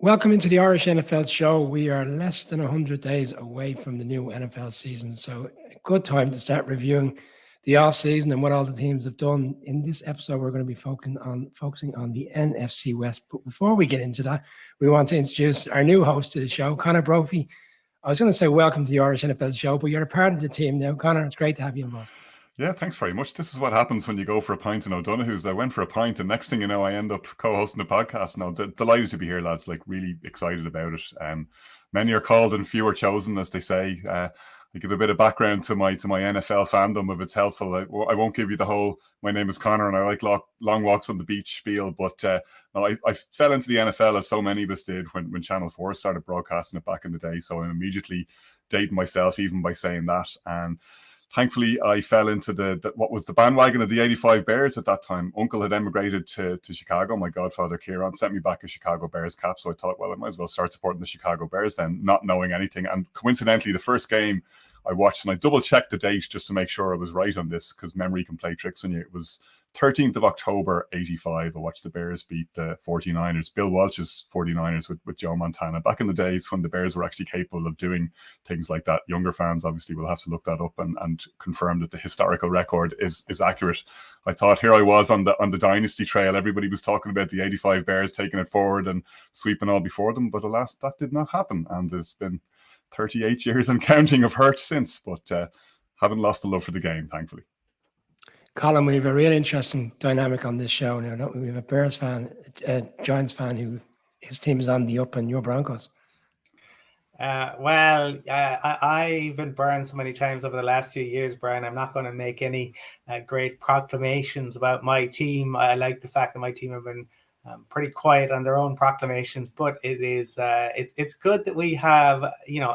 Welcome into the Irish NFL show. We are less than 100 days away from the new NFL season, so a good time to start reviewing the off-season and what all the teams have done. In this episode, we're going to be focusing on the NFC West. But before we get into that, we want to introduce our new host to the show, Conor Brophy. I was going to say welcome to the Irish NFL show, but you're a part of the team now. Conor, it's great to have you involved. Yeah, thanks very much. This is what happens when you go for a pint in O'Donoghue's. I went for a pint, and next thing you know, I end up co-hosting the podcast. Now, delighted to be here, lads. Like, really excited about it. Many are called and few are chosen, as they say. I give a bit of background to my NFL fandom if it's helpful. I won't give you the whole "my name is Conor and I like long walks on the beach" spiel, but no, I fell into the NFL as so many of us did when Channel 4 started broadcasting it back in the day. So I'm immediately dating myself even by saying that. And thankfully, I fell into what was the bandwagon of the 85 Bears at that time. Uncle had emigrated to Chicago. My godfather, Kieran, sent me back a Chicago Bears cap. So I thought, well, I might as well start supporting the Chicago Bears then, not knowing anything. And coincidentally, the first game I watched, and I double-checked the date just to make sure I was right on this, because memory can play tricks on you. It was 13th of October, 85. I watched the Bears beat the 49ers, Bill Walsh's 49ers with Joe Montana. Back in the days when the Bears were actually capable of doing things like that. Younger fans obviously will have to look that up and confirm that the historical record is accurate. I thought here I was on the dynasty trail. Everybody was talking about the 85 Bears taking it forward and sweeping all before them. But alas, that did not happen. And it's been 38 years and counting of hurt since. But haven't lost the love for the game, thankfully. Colin, we have a really interesting dynamic on this show now. We have a Bears fan, a Giants fan, who his team is on the up, and your Broncos. I've been burned so many times over the last 2 years, Brian. I'm not going to make any great proclamations about my team. I like the fact that my team have been pretty quiet on their own proclamations, but it's good that we have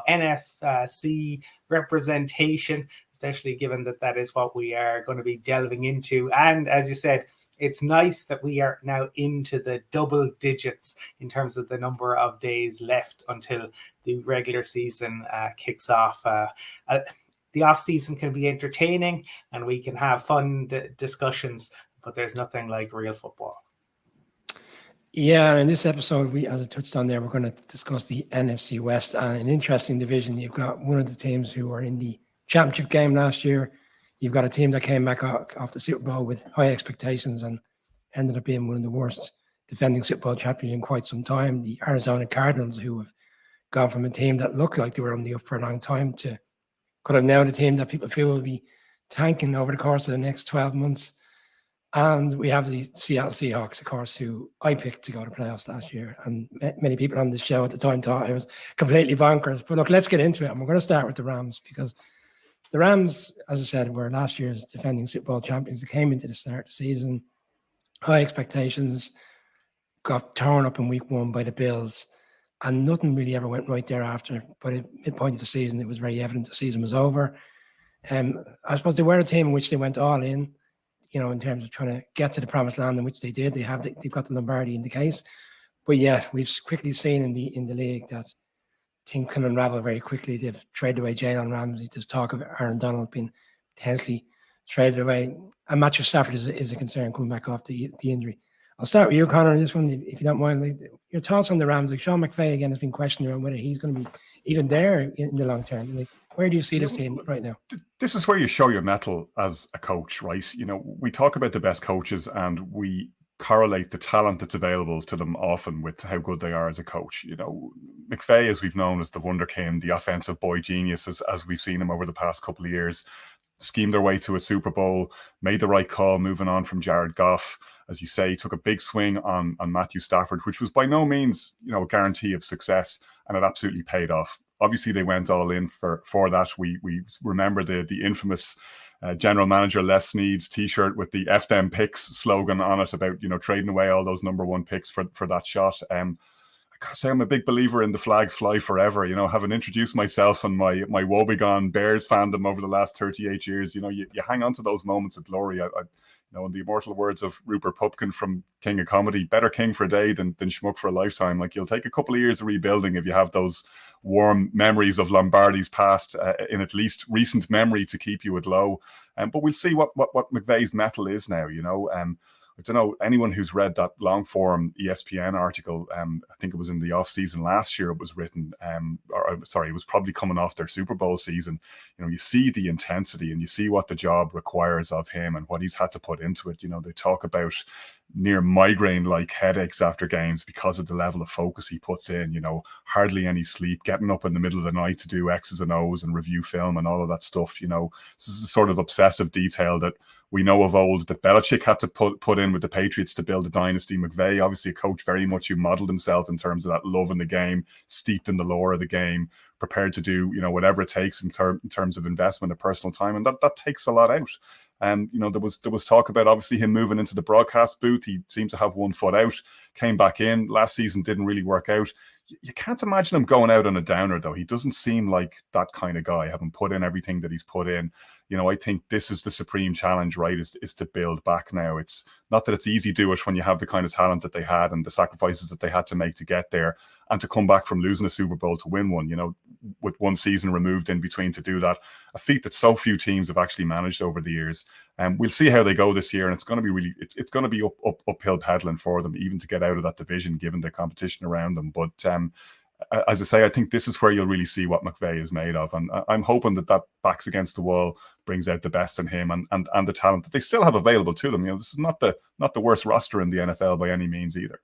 NFC representation, especially given that is what we are going to be delving into. And as you said, it's nice that we are now into the double digits in terms of the number of days left until the regular season kicks off. The off season can be entertaining and we can have fun discussions, but there's nothing like real football. Yeah, and in this episode, as I touched on there, we're going to discuss the NFC West, and an interesting division. You've got one of the teams who were in the championship game last year. You've got a team that came back off the Super Bowl with high expectations and ended up being one of the worst defending Super Bowl champions in quite some time. The Arizona Cardinals, who have gone from a team that looked like they were on the up for a long time to kind of now the team that people feel will be tanking over the course of the next 12 months. And we have the Seattle Seahawks, of course, who I picked to go to playoffs last year. And many people on this show at the time thought I was completely bonkers. But look, let's get into it. And we're going to start with the Rams, because the Rams, as I said, were last year's defending Super Bowl champions. They came into the start of the season, high expectations, got torn up in week one by the Bills, and nothing really ever went right thereafter. But at midpoint of the season, it was very evident the season was over. I suppose they were a team in which they went all in, in terms of trying to get to the promised land, in which they did. They've got the Lombardi in the case. But yeah, we've quickly seen in the league that things can unravel very quickly. They've traded away Jalen Ramsey. There's talk of Aaron Donald being potentially traded away. And Matthew Stafford is a concern coming back off the injury. I'll start with you, Conor, on this one, if you don't mind. Like, your thoughts on the Rams. Like, Sean McVay, again, has been questioning around whether he's going to be even there in the long term. Like, where do you see this team right now? This is where you show your mettle as a coach, right? We talk about the best coaches and we correlate the talent that's available to them often with how good they are as a coach. McVay, as we've known, as the wunderkind, the offensive boy genius, as we've seen him over the past couple of years, schemed their way to a Super Bowl, made the right call moving on from Jared Goff. As you say, took a big swing on Matthew Stafford, which was by no means, a guarantee of success, and it absolutely paid off. Obviously, they went all in for that. We remember the infamous general manager Les Snead's T-shirt with the F them picks slogan on it about trading away all those number one picks for that shot. I gotta say, I'm a big believer in the flags fly forever. Having introduced myself and my woebegone Bears fandom over the last 38 years, you hang on to those moments of glory. In the immortal words of Rupert Pupkin from King of Comedy, better king for a day than schmuck for a lifetime. Like, you'll take a couple of years of rebuilding if you have those warm memories of Lombardi's past in at least recent memory to keep you aglow. But we'll see what McVay's mettle is now. I don't know, anyone who's read that long form ESPN article, I think it was in the off season last year, it was written, it was probably coming off their Super Bowl season. You see the intensity and you see what the job requires of him and what he's had to put into it. They talk about near migraine-like headaches after games because of the level of focus he puts in, hardly any sleep, getting up in the middle of the night to do X's and O's and review film and all of that stuff. This is the sort of obsessive detail that we know of old that Belichick had to put in with the Patriots to build a dynasty. McVay, obviously a coach very much who modeled himself in terms of that love in the game, steeped in the lore of the game, prepared to do, whatever it takes in terms of investment of personal time. And that takes a lot out. There was talk about obviously him moving into the broadcast booth. He seemed to have one foot out, came back in last season, didn't really work out. You can't imagine him going out on a downer, though. He doesn't seem like that kind of guy, having put in everything that he's put in. I think this is the supreme challenge, right, is to build back now. It's not that it's easy to do it when you have the kind of talent that they had and the sacrifices that they had to make to get there, and to come back from losing a Super Bowl to win one, with one season removed in between to do that. A feat that so few teams have actually managed over the years. And we'll see how they go this year. And it's going to be it's going to be uphill pedaling for them, even to get out of that division, given the competition around them. But as I say, I think this is where you'll really see what McVay is made of. And I'm hoping that backs against the wall brings out the best in him and the talent that they still have available to them. This is not the worst roster in the NFL by any means either.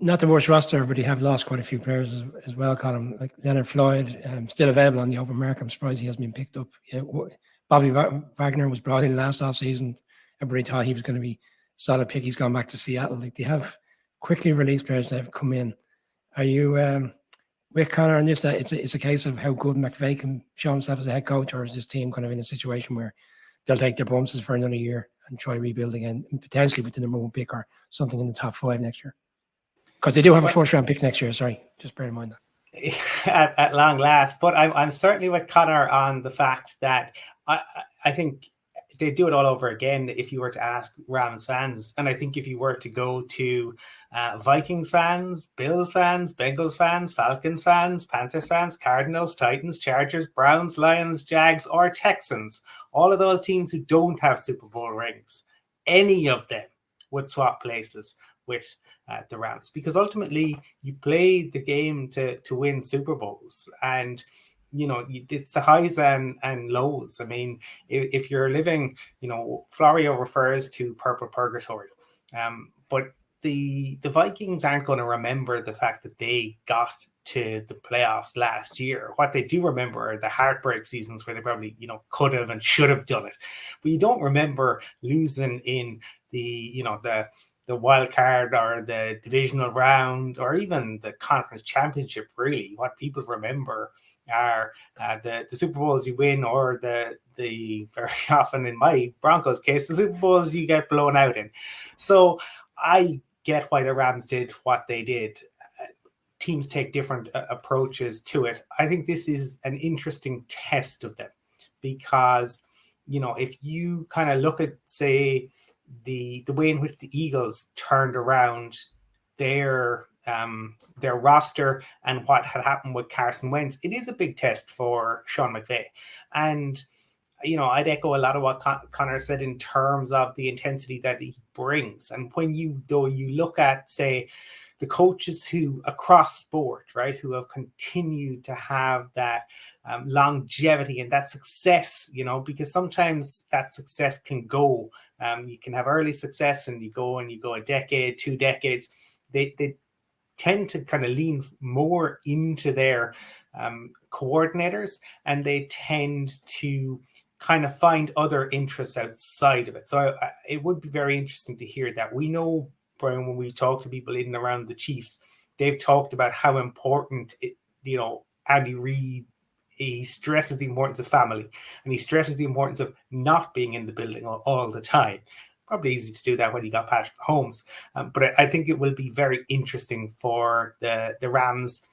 Not the worst roster, but they have lost quite a few players as well, Colin. Like Leonard Floyd, still available on the open market. I'm surprised he hasn't been picked up. Bobby Wagner was brought in last offseason. Everybody thought he was going to be a solid pick. He's gone back to Seattle. Like, they have quickly released players that have come in. Are you with Connor on this, that it's a case of how good McVay can show himself as a head coach, or is this team kind of in a situation where they'll take their bumps for another year and try rebuild again, and potentially with the number one pick or something in the top 5 next year? Because they do have a first round pick next year. Sorry, just bear in mind that. At long last. But I'm certainly with Connor on the fact that I think they'd do it all over again if you were to ask Rams fans. And I think if you were to go to Vikings fans, Bills fans, Bengals fans, Falcons fans, Panthers fans, Cardinals, Titans, Chargers, Browns, Lions, Jags, or Texans, all of those teams who don't have Super Bowl rings, any of them would swap places with the Rams, because ultimately you play the game to win Super Bowls, and it's the highs and lows. I mean, if you're living, Florio refers to purple purgatory, but the Vikings aren't going to remember the fact that they got to the playoffs last year. What they do remember are the heartbreak seasons where they probably, could have and should have done it. But you don't remember losing in the wild card or the divisional round or even the conference championship. Really, what people remember are the Super Bowls you win, or the very often, in my Broncos case, the Super Bowls you get blown out in. So I get why the Rams did what they did. Teams take different approaches to it. I think this is an interesting test of them, because if you kind of look at, say, the way in which the Eagles turned around their roster and what had happened with Carson Wentz, it is a big test for Sean McVay. And I'd echo a lot of what Connor said in terms of the intensity that he brings. And when you look at, say, the coaches who across sport, right, who have continued to have that longevity and that success, because sometimes that success can go. You can have early success and you go a decade, 2 decades. They tend to kind of lean more into their coordinators, and they tend to kind of find other interests outside of it. So it would be very interesting to hear that. We know, Brian, when we talk to people in and around the Chiefs, they've talked about how important Andy Reid, he stresses the importance of family, and he stresses the importance of not being in the building all the time. Probably easy to do that when you got Patrick Mahomes. But I think it will be very interesting for the Rams.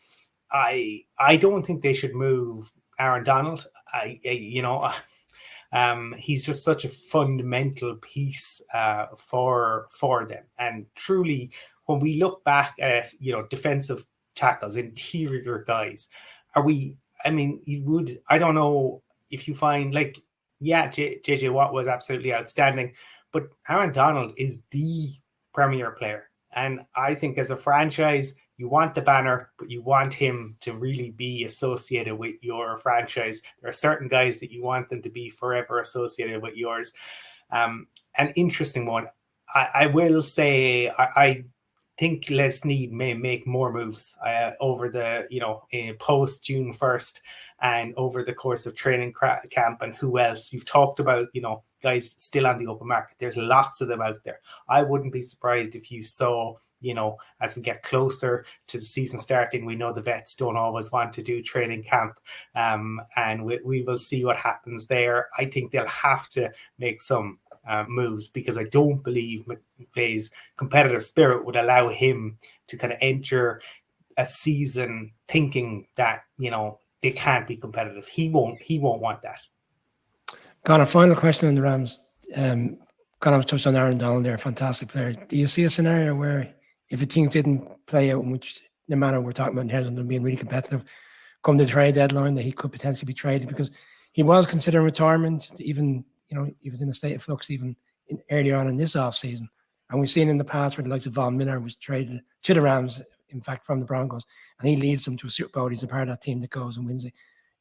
I don't think they should move Aaron Donald. He's just such a fundamental piece for them. And truly, when we look back at defensive tackles, interior guys, I don't know if you find, JJ Watt was absolutely outstanding, But Aaron Donald is the premier player. And I think as a franchise, you want the banner, but you want him to really be associated with your franchise. There are certain guys that you want them to be forever associated with yours. An interesting one. I will say I think Les Snead may make more moves over the, post June 1st and over the course of training camp. And who else? You've talked about, guys still on the open market. There's lots of them out there. I wouldn't be surprised if you saw, as we get closer to the season starting, we know the vets don't always want to do training camp, and we will see what happens there. I think they'll have to make some moves, because I don't believe McVay's competitive spirit would allow him to kind of enter a season thinking that, they can't be competitive. He won't want that. Got a final question on the Rams. Kind of touched on Aaron Donald there, fantastic player. Do you see a scenario where if a team didn't play out, in which the manner we're talking about in terms of them being really competitive, come the trade deadline, that he could potentially be traded? Because he was considering retirement, even, he was in a state of flux even earlier on in this offseason. And we've seen in the past where the likes of Von Miller was traded to the Rams, in fact, from the Broncos, and he leads them to a Super Bowl. He's a part of that team that goes and wins it.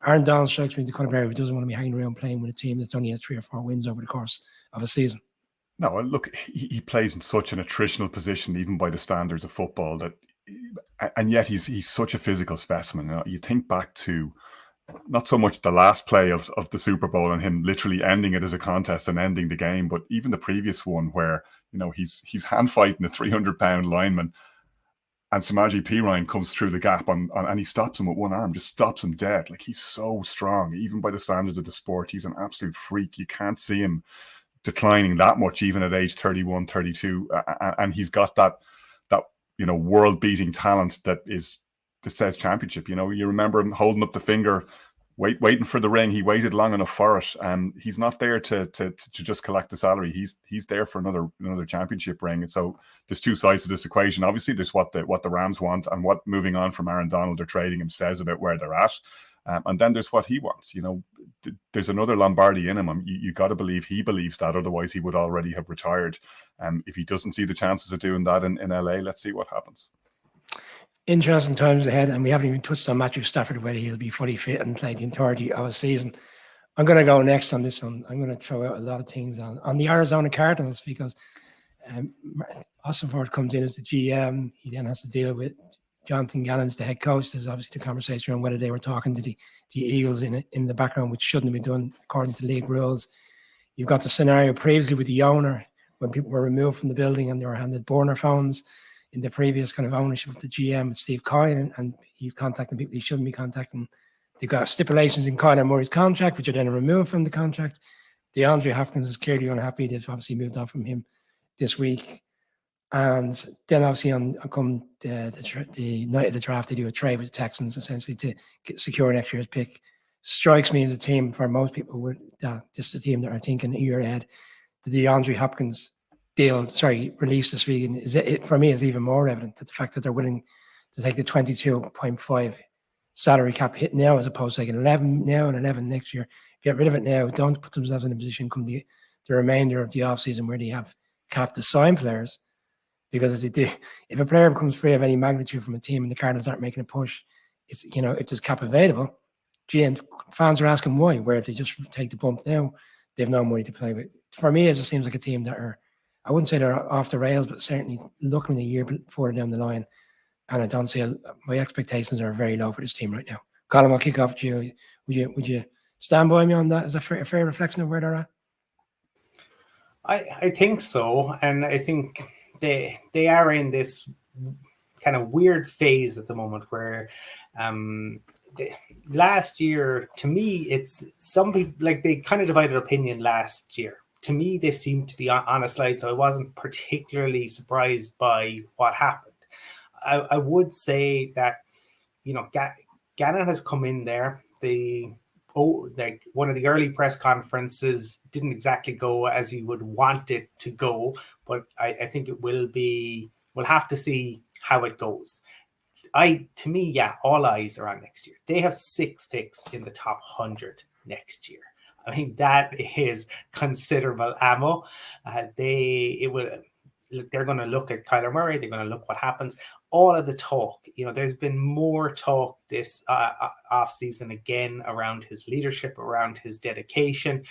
Aaron Donald strikes me as the kind of player who doesn't want to be hanging around playing with a team that's only has 3 or 4 wins over the course of a season. No, look, he plays in such an attritional position, even by the standards of football, and yet he's such a physical specimen. You think back to not so much the last play of the Super Bowl and him literally ending it as a contest and ending the game, but even the previous one where, he's hand fighting a 300-pound lineman, and Samaje Perine comes through the gap and he stops him with one arm, just stops him dead. Like, he's so strong, even by the standards of the sport. He's an absolute freak. You can't see him declining that much, even at age 31, 32. And he's got that world-beating talent that says championship. You remember him holding up the finger, waiting for the ring. He waited long enough for it. He's not there to just collect the salary. He's there for another championship ring. And so there's two sides to this equation. Obviously, there's what the Rams want, and what moving on from Aaron Donald or trading him says about where they're at. And then there's what he wants. There's another Lombardi in him. You got to believe he believes that. Otherwise, he would already have retired. If he doesn't see the chances of doing that in LA, let's see what happens. Interesting times ahead, and we haven't even touched on Matthew Stafford, whether he'll be fully fit and play the entirety of a season. I'm going to go next on this one. I'm going to throw out a lot of things on the Arizona Cardinals, because Austin Ford comes in as the GM. He then has to deal with Jonathan Gannon's the head coach. There's obviously the conversation around whether they were talking to the Eagles in the background, which shouldn't have been done according to league rules. You've got the scenario previously with the owner, when people were removed from the building and they were handed burner phones in the previous kind of ownership of the GM with Steve Coyne, and he's contacting people he shouldn't be contacting. They've got stipulations in Kyler Murray's contract, which are then removed from the contract. DeAndre Hopkins is clearly unhappy. They've obviously moved on from him this week. And then obviously come the night of the draft, they do a trade with the Texans essentially to secure next year's pick. Strikes me as a team, for most people, just a team that are thinking a year ahead. The DeAndre Hopkins release this week, and for me is even more evident that the fact that they're willing to take the 22.5 salary cap hit now, as opposed to like an 11 now and 11 next year. Get rid of it now. Don't put themselves in a position come the remainder of the offseason where they have cap to sign players. Because if a player becomes free of any magnitude from a team and the Cardinals aren't making a push, it's if there's cap available, and fans are asking why. Where if they just take the bump now, they have no money to play with. For me, it just seems like a team that are, I wouldn't say they're off the rails, but certainly looking a year further down the line. And I don't see my expectations are very low for this team right now. Colin, I'll kick off to you. Would you stand by me on that? Is a fair reflection of where they're at? I think so, and I think they are in this kind of weird phase at the moment where last year, to me, it's some people, like, they kind of divided opinion last year. To me, they seemed to be on a slide, so I wasn't particularly surprised by what happened. I would say that, Gannon has come in there. One of the early press conferences didn't exactly go as you would want it to go, but I think it will be, we'll have to see how it goes. To me, all eyes are on next year. They have 6 picks in the top 100 next year. I mean, that is considerable ammo. They're going to look at Kyler Murray. They're going to look what happens. All of the talk, there's been more talk this off season again around his leadership, around his dedication.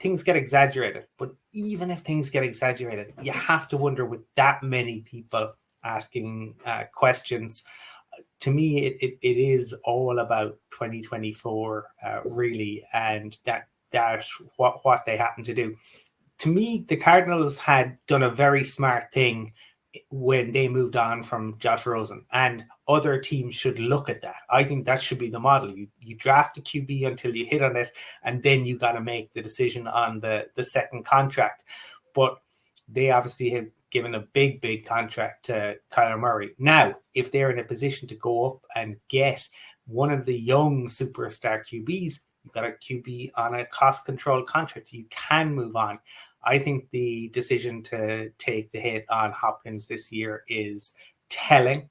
Things get exaggerated, but even if things get exaggerated, you have to wonder with that many people asking questions. To me, it is all about 2024, really, and that what they happen to do. To me, the Cardinals had done a very smart thing when they moved on from Josh Rosen, and other teams should look at that. I think that should be the model. You draft a QB until you hit on it, and then you got to make the decision on the second contract. But they obviously have given a big contract to Kyler Murray. Now, if they're in a position to go up and get one of the young superstar QBs, you've got a QB on a cost-controlled contract, you can move on. I think the decision to take the hit on Hopkins this year is telling.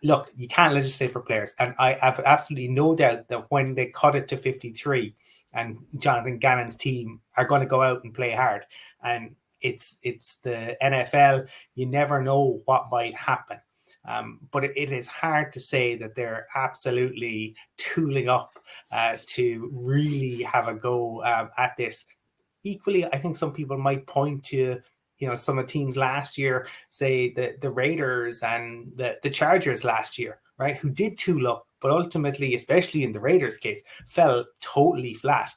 Look, you can't legislate for players. And I have absolutely no doubt that when they cut it to 53 and Jonathan Gannon's team are going to go out and play hard, and it's the NFL, you never know what might happen. But it is hard to say that they're absolutely tooling up to really have a go at this. Equally, I think some people might point to, some of the teams last year, say the Raiders and the Chargers last year, right, who did tool up, but ultimately, especially in the Raiders case, fell totally flat.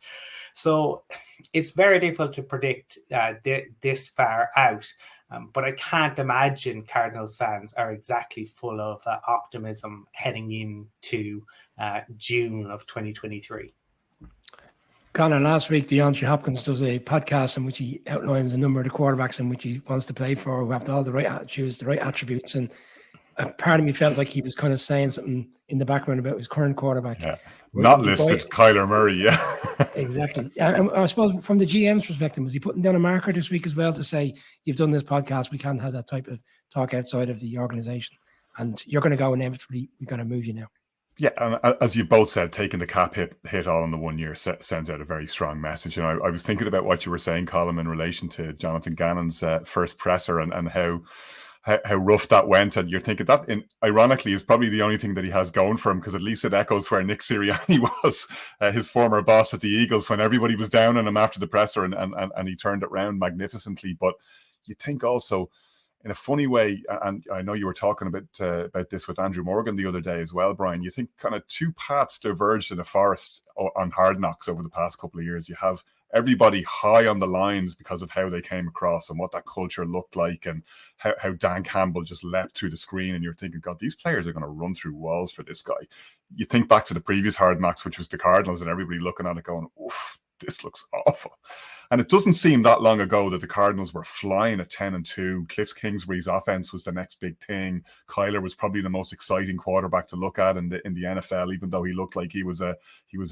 So it's very difficult to predict this far out. But I can't imagine Cardinals fans are exactly full of optimism heading into June of 2023. Connor, last week, DeAndre Hopkins does a podcast in which he outlines a number of the quarterbacks in which he wants to play for, who have all the right attitudes, the right attributes. And a part of me felt like he was kind of saying something in the background about his current quarterback. Yeah. Not listed, Kyler Murray, yeah. Exactly. And I suppose from the GM's perspective, was he putting down a marker this week as well to say, you've done this podcast, we can't have that type of talk outside of the organization. And you're going to go inevitably, we're going to move you now. Yeah, and as you both said, taking the cap hit all in the 1 year sends out a very strong message. And I was thinking about what you were saying, Colin, in relation to Jonathan Gannon's first presser and how rough that went. And you're thinking that, ironically, is probably the only thing that he has going for him, because at least it echoes where Nick Sirianni was, his former boss at the Eagles, when everybody was down on him after the presser, and he turned it around magnificently. But you think also, in a funny way, and I know you were talking about this with Andrew Morgan the other day as well, Brian, you think kind of two paths diverged in a forest on Hard Knocks over the past couple of years. You have everybody high on the lines because of how they came across and what that culture looked like, and how Dan Campbell just leapt through the screen, and you're thinking, God, these players are going to run through walls for this guy. You think back to the previous Hard Knocks, which was the Cardinals, and everybody looking at it going, oof, this looks awful. And it doesn't seem that long ago that the Cardinals were flying at 10-2. Cliff Kingsbury's offense was the next big thing. Kyler was probably the most exciting quarterback to look at in the NFL, even though he looked like he was a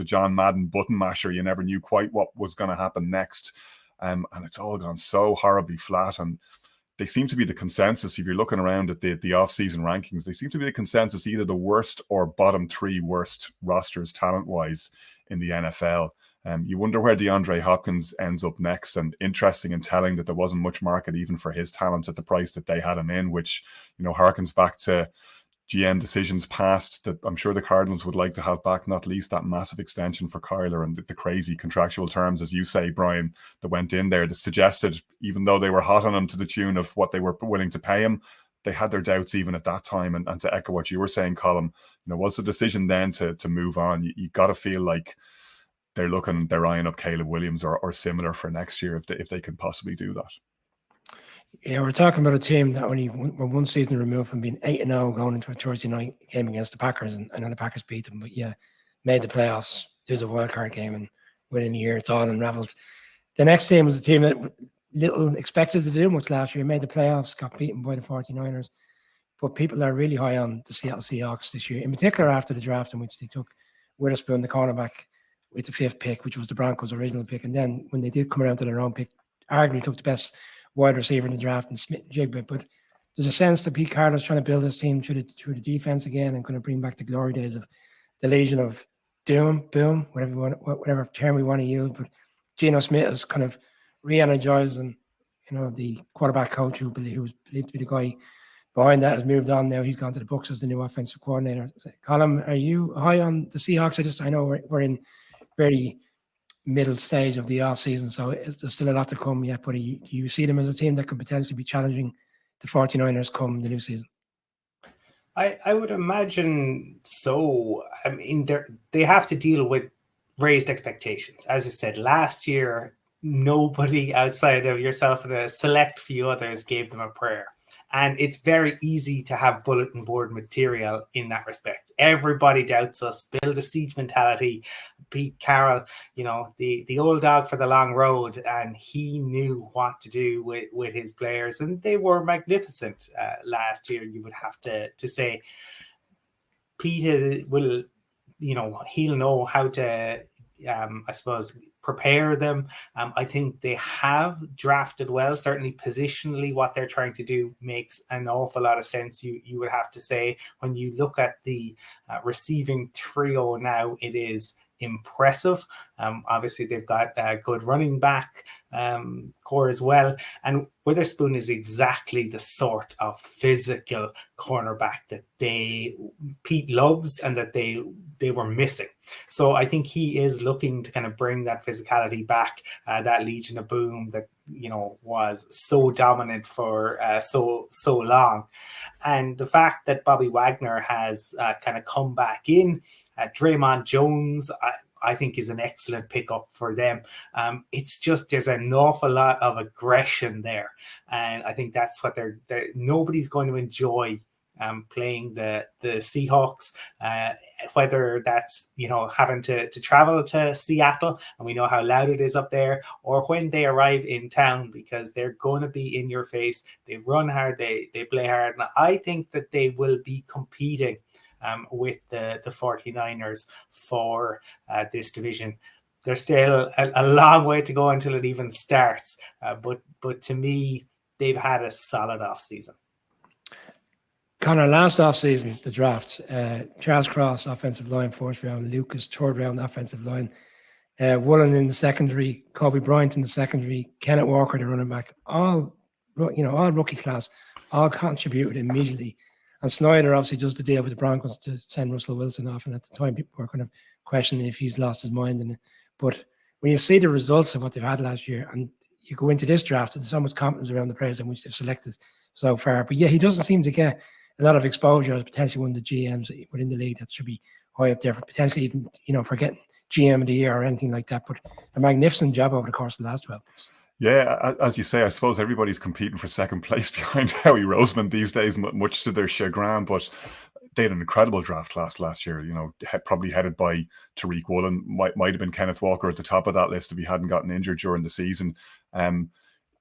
John Madden button masher. You never knew quite what was going to happen next. And it's all gone so horribly flat. And they seem to be the consensus. If you're looking around at the off-season rankings, they seem to be the consensus, either the worst or bottom three worst rosters talent-wise in the NFL. You wonder where DeAndre Hopkins ends up next, and interesting and telling that there wasn't much market even for his talents at the price that they had him in, which, harkens back to GM decisions past that I'm sure the Cardinals would like to have back, not least that massive extension for Kyler and the crazy contractual terms, as you say, Brian, that went in there that suggested, even though they were hot on him to the tune of what they were willing to pay him, they had their doubts even at that time. And to echo what you were saying, Colin, was the decision then to move on. You got to feel like they're eyeing up Caleb Williams or similar for next year if they can possibly do that. Yeah, we're talking about a team that only were one season removed from being 8-0 going into a Thursday night game against the Packers, and I know the Packers beat them, but yeah, made the playoffs. There's a wild card game, and within a year it's all unraveled. The next team was a team that little expected to do much last year, made the playoffs, got beaten by the 49ers, but people are really high on the Seattle Seahawks this year, in particular after the draft in which they took Witherspoon, the cornerback, with the 5th pick, which was the Broncos' original pick. And then when they did come around to their own pick, arguably took the best wide receiver in the draft and Smith-Njigba. But there's a sense that Pete Carter's trying to build his team through the defense again and going to bring back the glory days of the legion of doom, boom, whatever term we want to use. But Geno Smith is kind of re-energizing, the quarterback coach who was believed to be the guy behind that has moved on now. He's gone to the Bucs as the new offensive coordinator. Colin, are you high on the Seahawks? I know we're in very middle stage of the off season, so there's still a lot to come yet. But do you see them as a team that could potentially be challenging the 49ers come the new season? I would imagine so. I mean, they have to deal with raised expectations. As I said, last year, nobody outside of yourself and a select few others gave them a prayer. And it's very easy to have bulletin board material in that respect. Everybody doubts us, build a siege mentality. Pete Carroll, the old dog for the long road, and he knew what to do with his players. And they were magnificent last year, you would have to say. Pete will, he'll know how to, I suppose, prepare them. I think they have drafted well. Certainly positionally, what they're trying to do makes an awful lot of sense. You would have to say, when you look at the receiving trio now, it is impressive. Obviously, they've got a good running back core as well. And Witherspoon is exactly the sort of physical cornerback that Pete loves and that they were missing. So I think he is looking to kind of bring that physicality back, that Legion of Boom that was so dominant for so long. And the fact that Bobby Wagner has kind of come back in, Draymond Jones, I think is an excellent pickup for them. It's just there's an awful lot of aggression there, and I think that's what nobody's going to enjoy playing the Seahawks, whether that's having to travel to Seattle, and we know how loud it is up there, or when they arrive in town, because they're going to be in your face. They run hard, they play hard, and I think that they will be competing with the 49ers for this division. There's still a long way to go until it even starts, but to me, they've had a solid off season. Connor, last offseason, the draft, Charles Cross, offensive line, 4th round, Lucas, 3rd round, offensive line, Woolen in the secondary, Kobe Bryant in the secondary, Kenneth Walker, the running back, all rookie class, all contributed immediately. And Snyder obviously does the deal with the Broncos to send Russell Wilson off, and at the time people were kind of questioning if he's lost his mind. But when you see the results of what they've had last year, and you go into this draft, and there's so much confidence around the players in which they've selected so far. But yeah, he doesn't seem to get a lot of exposure as potentially one of the GMs within the league that should be high up there for potentially even, for getting GM of the year or anything like that. But a magnificent job over the course of the last 12 months. Yeah, as you say, I suppose everybody's competing for second place behind Howie Roseman these days, much to their chagrin. But they had an incredible draft class last year. Probably headed by Tariq Woolen. Might have been Kenneth Walker at the top of that list if he hadn't gotten injured during the season.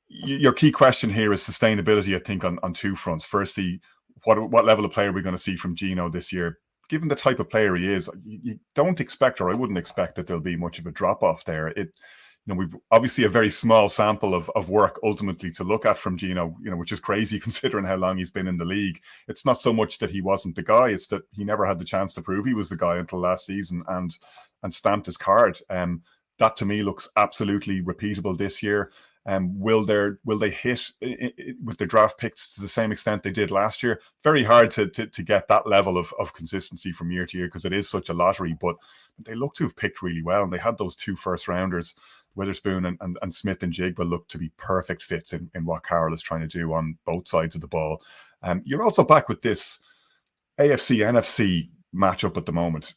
Your key question here is sustainability, I think, on two fronts. Firstly, what level of player are we going to see from Geno this year? Given the type of player he is, you don't expect, or I wouldn't expect, that there'll be much of a drop off there. We've obviously a very small sample of work ultimately to look at from Geno, which is crazy considering how long he's been in the league. It's not so much that he wasn't the guy; it's that he never had the chance to prove he was the guy until last season and stamped his card. That to me looks absolutely repeatable this year. Will they hit with the draft picks to the same extent they did last year? Very hard to get that level of consistency from year to year because it is such a lottery. But they look to have picked really well, and they had those 2 first rounders, Witherspoon and Smith and Jigba, look to be perfect fits in what Carroll is trying to do on both sides of the ball. You're also back with this AFC NFC matchup at the moment.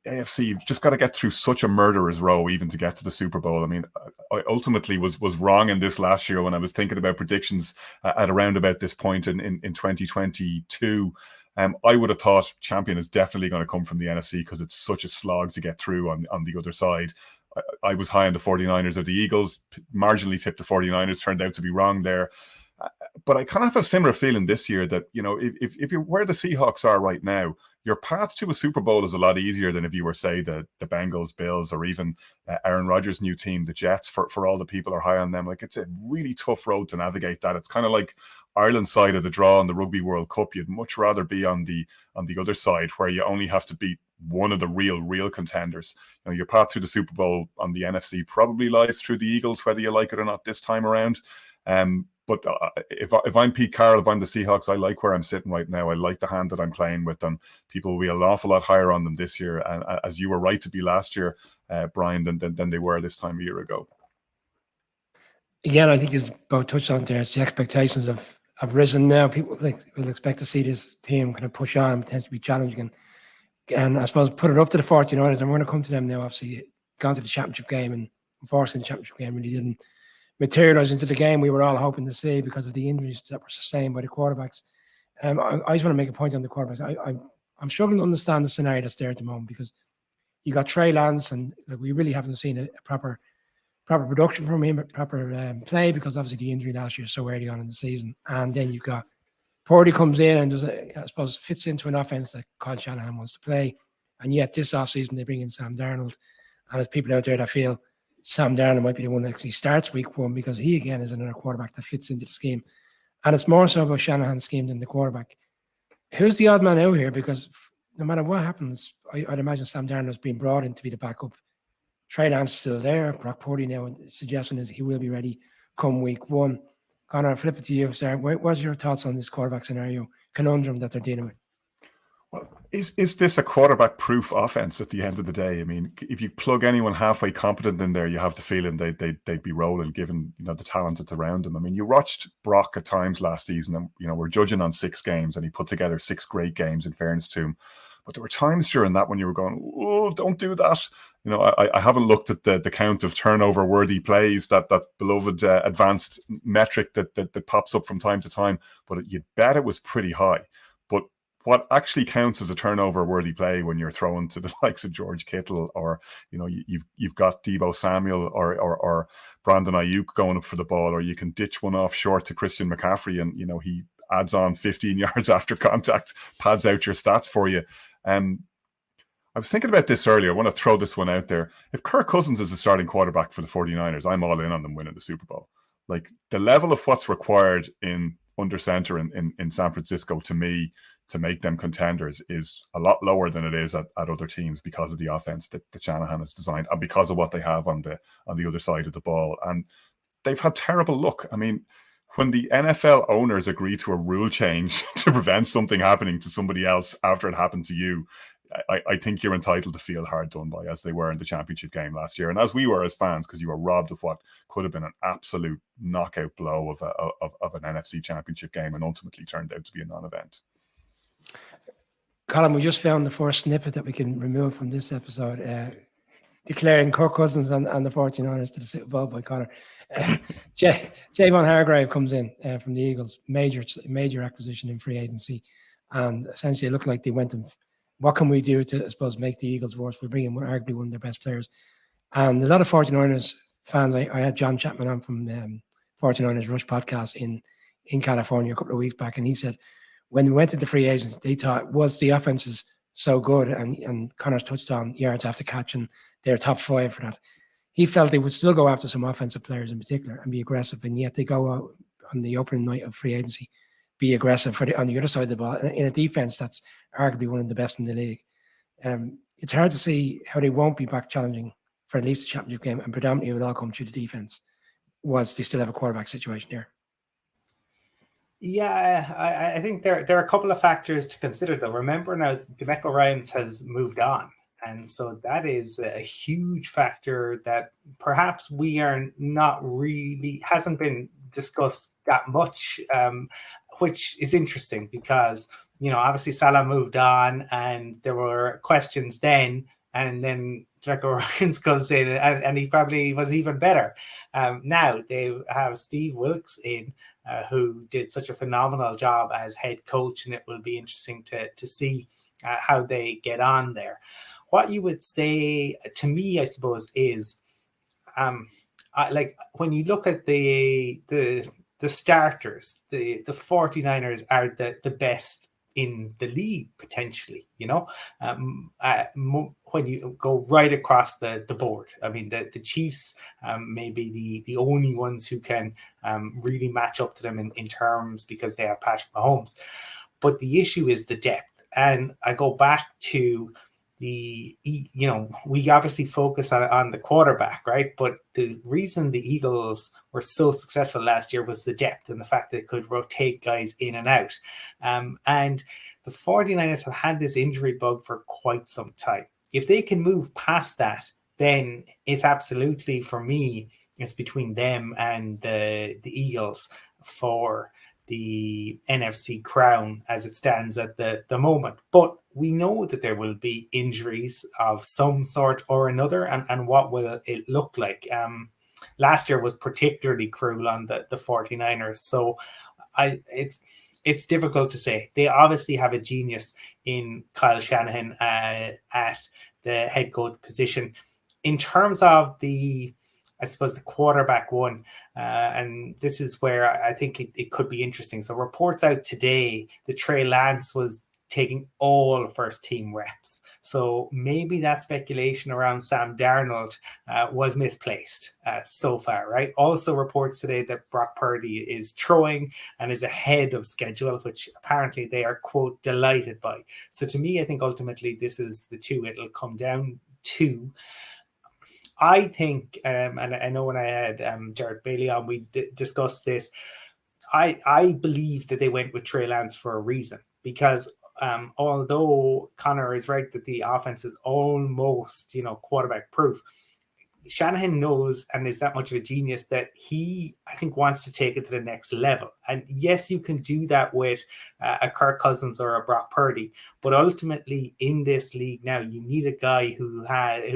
AFC, you've just got to get through such a murderer's row even to get to the Super Bowl. I mean, I ultimately was wrong in this last year when I was thinking about predictions at around about this point in 2022. I would have thought champion is definitely going to come from the NFC because it's such a slog to get through on the other side. I was high on the 49ers or the Eagles, marginally tipped the 49ers, turned out to be wrong there. But I kind of have a similar feeling this year that, if you're where the Seahawks are right now, your path to a Super Bowl is a lot easier than if you were, say, the Bengals, Bills, or even Aaron Rodgers' new team, the Jets, for all the people are high on them. Like, it's a really tough road to navigate that. It's kind of like Ireland's side of the draw in the Rugby World Cup. You'd much rather be on the other side, where you only have to beat one of the real contenders. Your path through the Super Bowl on the NFC probably lies through the Eagles, whether you like it or not this time around. But if I'm Pete Carroll, if I'm the Seahawks, I like where I'm sitting right now. I like the hand that I'm playing with them. People will be an awful lot higher on them this year, and as you were right to be last year, Brian, than they were this time a year ago. Again, I think as both touched on there, the expectations have risen now. People will expect to see this team kind of push on and potentially be challenging, and I suppose put it up to the 49ers. And we're going to come to them now. Obviously, gone to the championship game, and unfortunately, the championship game really didn't materialize into the game we were all hoping to see because of the injuries that were sustained by the quarterbacks. I just want to make a point on the quarterbacks. I'm struggling to understand the scenario that's there at the moment, because you got Trey Lance, and we really haven't seen a proper production from him, proper play, because obviously the injury last year so early on in the season. And then you've got Purdy comes in and I suppose fits into an offense that Kyle Shanahan wants to play. And yet this offseason they bring in Sam Darnold. And there's people out there that feel Sam Darnold might be the one that actually starts week one, because he, again, is another quarterback that fits into the scheme. And it's more so about Shanahan's scheme than the quarterback. Who's the odd man out here? Because no matter what happens, I'd imagine Sam Darnold's been brought in to be the backup. Trey Lance still there. Brock Purdy now, and the suggestion is he will be ready come week one. Connor, I'll flip it to you, sir. What's your thoughts on this quarterback scenario conundrum that they're dealing with? Well, is this a quarterback-proof offense at the end of the day? I mean, if you plug anyone halfway competent in there, you have the feeling they'd be rolling, given the talent that's around them. I mean, you watched Brock at times last season, and we're judging on 6 games, and he put together 6 great games, in fairness to him. But there were times during that when you were going, "Oh, don't do that." I haven't looked at the count of turnover-worthy plays, that beloved advanced metric that pops up from time to time, but you'd bet it was pretty high. But what actually counts as a turnover-worthy play when you're throwing to the likes of George Kittle, or you've got Deebo Samuel or Brandon Ayuk going up for the ball, or you can ditch one off short to Christian McCaffrey, and he adds on 15 yards after contact, pads out your stats for you. I was thinking about this earlier. I want to throw this one out there. If Kirk Cousins is the starting quarterback for the 49ers, I'm all in on them winning the Super Bowl. Like, the level of what's required under center in San Francisco, to me, to make them contenders is a lot lower than it is at other teams, because of the offense that Shanahan has designed, and because of what they have on the other side of the ball. And they've had terrible luck. I mean, when the NFL owners agree to a rule change to prevent something happening to somebody else after it happened to you, I think you're entitled to feel hard done by, as they were in the championship game last year, and as we were as fans, because you were robbed of what could have been an absolute knockout blow of an NFC championship game, and ultimately turned out to be a non-event. Colin, we just found the first snippet that we can remove from this episode, declaring Kirk Cousins and the 49ers to the Super Bowl by Connor. Javon Hargrave comes in from the Eagles, major acquisition in free agency, and essentially it looked like they went and what can we do to, I suppose, make the Eagles worse? We'll bring in arguably one of their best players. And a lot of 49ers fans, I had John Chapman on from 49ers Rush podcast in California a couple of weeks back, and he said when we went into free agents, they thought, was the offense is so good, and Connor's touched on yards after catch, and they're top 5 for that. He felt they would still go after some offensive players in particular and be aggressive, and yet they go out on the opening night of free agency, be aggressive on the other side of the ball in a defense that's arguably one of the best in the league. It's hard to see how they won't be back challenging for at least the championship game, and predominantly it will all come through the defense, once they still have a quarterback situation here. Yeah, I think there are a couple of factors to consider, though. Remember now, DeMeco Ryans has moved on. And so that is a huge factor that perhaps we are not really, hasn't been discussed that much, which is interesting because, obviously Salah moved on and there were questions then, and then DeMeco Ryans comes in and he probably was even better. Now they have Steve Wilkes in, who did such a phenomenal job as head coach, and it will be interesting to see how they get on there. What you would say to me, I suppose, is like when you look at the the starters, the 49ers are the best in the league potentially, when you go right across the board. I mean, the Chiefs may be the only ones who can really match up to them in terms, because they have Patrick Mahomes. But the issue is the depth. And I go back to we obviously focus on the quarterback, right? But the reason the Eagles were so successful last year was the depth and the fact they could rotate guys in and out. And the 49ers have had this injury bug for quite some time. If they can move past that, then it's absolutely, for me, it's between them and the Eagles for the NFC crown as it stands at the moment. But we know that there will be injuries of some sort or another, and what will it look like? Last year was particularly cruel on the 49ers. So it's difficult to say. They obviously have a genius in Kyle Shanahan at the head coach position. In terms of the quarterback one, and this is where I think it could be interesting. So reports out today that Trey Lance was taking all first team reps. So maybe that speculation around Sam Darnold was misplaced so far, right? Also reports today that Brock Purdy is throwing and is ahead of schedule, which apparently they are, quote, delighted by. So to me, I think ultimately this is the two it'll come down to. I think, and I know when I had Jared Bailey on, we discussed this. I believe that they went with Trey Lance for a reason, because although Connor is right that the offense is almost, quarterback proof, Shanahan knows and is that much of a genius that he, I think, wants to take it to the next level. And yes, you can do that with a Kirk Cousins or a Brock Purdy, but ultimately in this league now, you need a guy who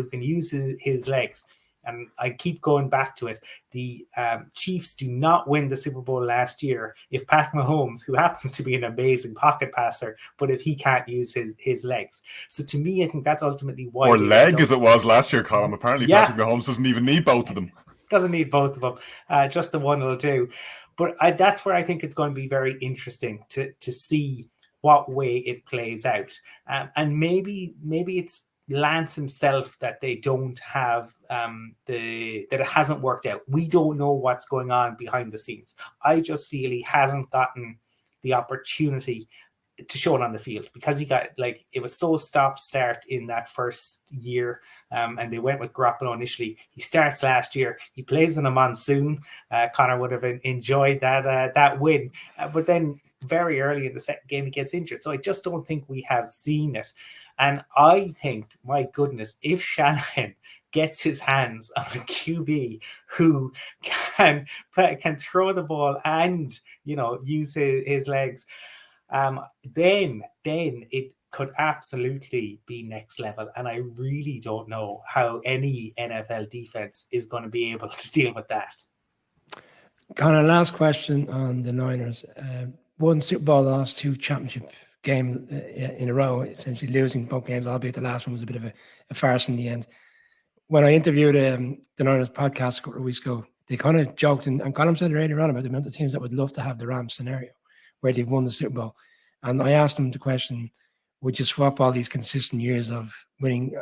can use his legs. And I keep going back to it. The Chiefs do not win the Super Bowl last year if Pat Mahomes, who happens to be an amazing pocket passer, but if he can't use his legs. So to me, I think that's ultimately why. Or leg, as it was last year, Colin. Apparently, yeah. Patrick Mahomes doesn't even need both of them. Doesn't need both of them. Just the one will do. But that's where I think it's going to be very interesting to see what way it plays out. And maybe it's Lance himself that they don't have that it hasn't worked out. We don't know what's going on behind the scenes. I just feel he hasn't gotten the opportunity to show it on the field, because he got, it was so stop-start in that first year, and they went with Garoppolo initially. He starts last year. He plays in a monsoon. Connor would have enjoyed that win, but then very early in the second game he gets injured. So I just don't think we have seen it. And I think, my goodness, if Shanahan gets his hands on a QB who can throw the ball and use his legs, then it could absolutely be next level. And I really don't know how any NFL defense is going to be able to deal with that. Connor, last question on the Niners. One Super Bowl loss, 2 championship game in a row, essentially losing both games, albeit the last one was a bit of a farce in the end. When I interviewed the Niners podcast a couple of weeks ago, they kind of joked, and Colin said earlier on about the amount of teams that would love to have the Rams scenario where they've won the Super Bowl. And I asked them the question, would you swap all these consistent years of winning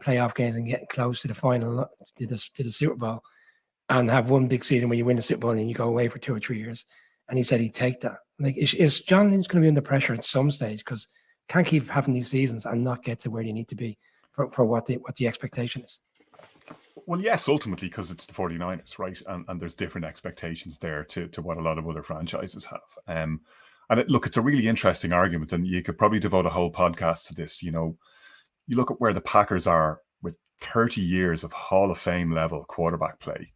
playoff games and getting close to the final, to the Super Bowl, and have one big season where you win the Super Bowl and you go away for 2 or 3 years? And he said he'd take that. Is John Lynch going to be under pressure at some stage? Because can't keep having these seasons and not get to where you need to be for what the expectation is. Well, yes, ultimately, because it's the 49ers, right? And there's different expectations there to what a lot of other franchises have. And it's a really interesting argument, and you could probably devote a whole podcast to this. You look at where the Packers are with 30 years of Hall of Fame level quarterback play,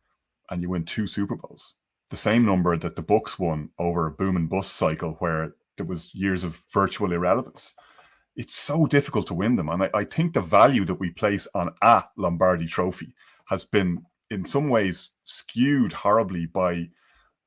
and you win 2 Super Bowls. The same number that the Bucs won over a boom and bust cycle where there was years of virtual irrelevance. It's so difficult to win them. And I think the value that we place on a Lombardi trophy has been in some ways skewed horribly by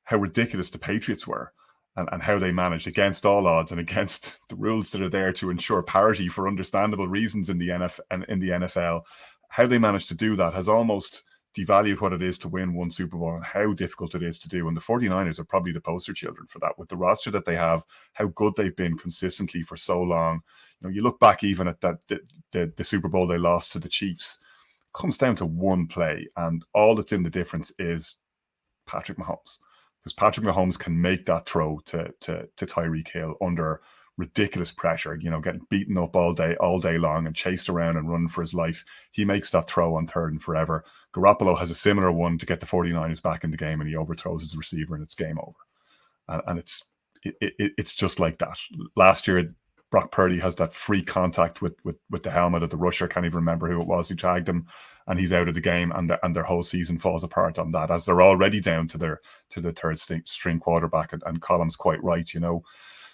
how ridiculous the Patriots were and how they managed, against all odds and against the rules that are there to ensure parity for understandable reasons in the NFL. How they managed to do that has almost devalued what it is to win one Super Bowl and how difficult it is to do. And the 49ers are probably the poster children for that, with the roster that they have, how good they've been consistently for so long. You know, you look back even at that the Super Bowl they lost to the Chiefs, it comes down to one play, and all that's in the difference is Patrick Mahomes. Because Patrick Mahomes can make that throw to Tyreek Hill under ridiculous pressure, you know, getting beaten up all day long and chased around and running for his life. He makes that throw on 3rd and forever. Garoppolo has a similar one to get the 49ers back in the game, and he overthrows his receiver and it's game over. And it's just like that. Last year, Brock Purdy has that free contact with the helmet of the rusher. Can't even remember who it was who tagged him, and he's out of the game, and their whole season falls apart on that, as they're already down to the 3rd string quarterback. And Colum's quite right, you know,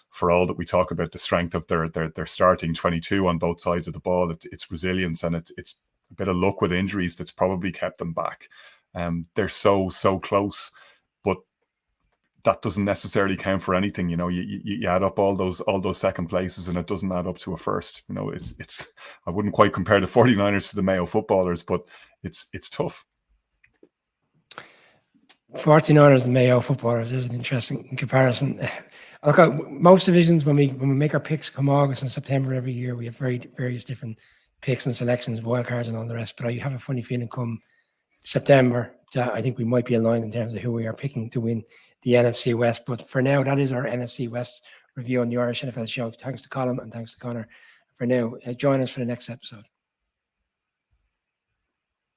for all that we talk about the strength of their starting 22 on both sides of the ball, it's resilience, and it's a bit of luck with injuries that's probably kept them back. They're so close, but that doesn't necessarily count for anything. You know, you add up all those second places, and it doesn't add up to a first. You know, it's I wouldn't quite compare the 49ers to the Mayo footballers, but it's tough. 49ers and Mayo footballers is an interesting comparison. Look, most divisions, when we make our picks come August and September every year, we have various different picks and selections, wild cards and all the rest. But I have a funny feeling come September that I think we might be aligned in terms of who we are picking to win the NFC West. But for now, that is our NFC West review on the Irish NFL show. Thanks to Colin and thanks to Connor. For now, join us for the next episode.